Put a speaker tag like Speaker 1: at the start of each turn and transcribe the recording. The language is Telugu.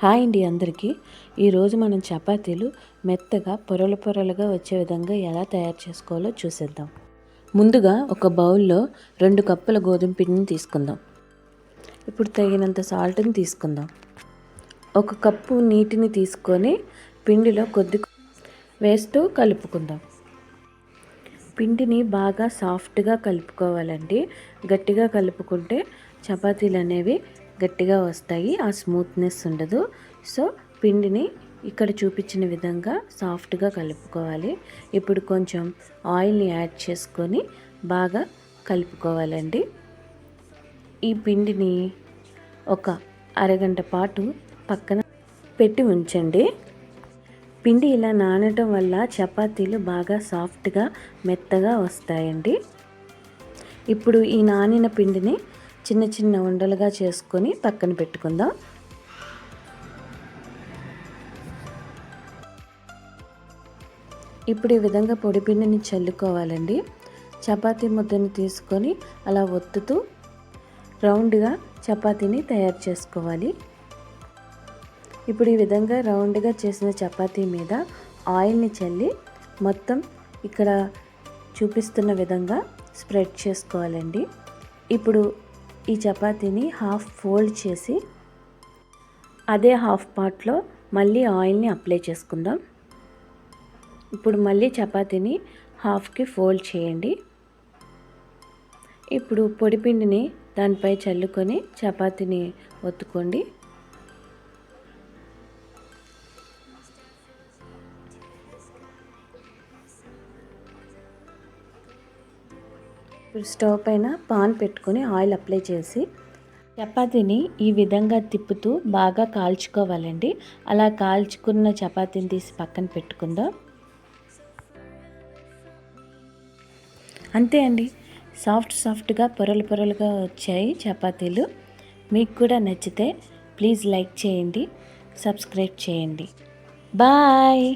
Speaker 1: హాయ్ అండి అందరికీ. ఈరోజు మనం చపాతీలు మెత్తగా పొరలు పొరలుగా వచ్చే విధంగా ఎలా తయారు చేసుకోవాలో చూసేద్దాం. ముందుగా ఒక బౌల్లో 2 కప్పుల గోధుమ పిండిని తీసుకుందాం. ఇప్పుడు తగినంత సాల్ట్ని తీసుకుందాం. 1 కప్పు నీటిని తీసుకొని పిండిలో కొద్ది వేస్తూ కలుపుకుందాం. పిండిని బాగా సాఫ్ట్గా కలుపుకోవాలండి. గట్టిగా కలుపుకుంటే చపాతీలు అనేవి గట్టిగా వస్తాయి, ఆ స్మూత్నెస్ ఉండదు. సో పిండిని ఇక్కడ చూపించిన విధంగా సాఫ్ట్గా కలుపుకోవాలి. ఇప్పుడు కొంచెం ఆయిల్ని యాడ్ చేసుకొని బాగా కలుపుకోవాలండి. ఈ పిండిని ఒక అరగంట పాటు పక్కన పెట్టి ఉంచండి. పిండి ఇలా నానటం వల్ల చపాతీలు బాగా సాఫ్ట్గా మెత్తగా వస్తాయండి. ఇప్పుడు ఈ నానిన పిండిని చిన్న చిన్న ఉండలుగా చేసుకొని పక్కన పెట్టుకుందాం. ఇప్పుడు ఈ విధంగా పొడి పిండిని చల్లుకోవాలండి. చపాతీ ముద్దను తీసుకొని అలా ఒత్తుతూ రౌండ్గా చపాతీని తయారు చేసుకోవాలి. ఇప్పుడు ఈ విధంగా రౌండ్గా చేసిన చపాతీ మీద ఆయిల్ని చల్లి మొత్తం ఇక్కడ చూపిస్తున్న విధంగా స్ప్రెడ్ చేసుకోవాలండి. ఇప్పుడు ఈ చపాతీని హాఫ్ ఫోల్డ్ చేసి అదే హాఫ్ పార్ట్లో మళ్ళీ ఆయిల్ని అప్లై చేసుకుందాం. ఇప్పుడు మళ్ళీ చపాతీని హాఫ్కి ఫోల్డ్ చేయండి. ఇప్పుడు పొడిపిండిని దానిపై చల్లుకొని చపాతీని ఒత్తుకోండి. ఇప్పుడు స్టవ్ పైన పాన్ పెట్టుకొని ఆయిల్ అప్లై చేసి చపాతీని ఈ విధంగా తిప్పుతూ బాగా కాల్చుకోవాలండి. అలా కాల్చుకున్న చపాతీని తీసి పక్కన పెట్టుకుందాం. అంతే అండి, సాఫ్ట్గా పొరలు పొరలుగా వచ్చాయి చపాతీలు. మీకు కూడా నచ్చితే ప్లీజ్ లైక్ చేయండి, సబ్స్క్రైబ్ చేయండి. బాయ్.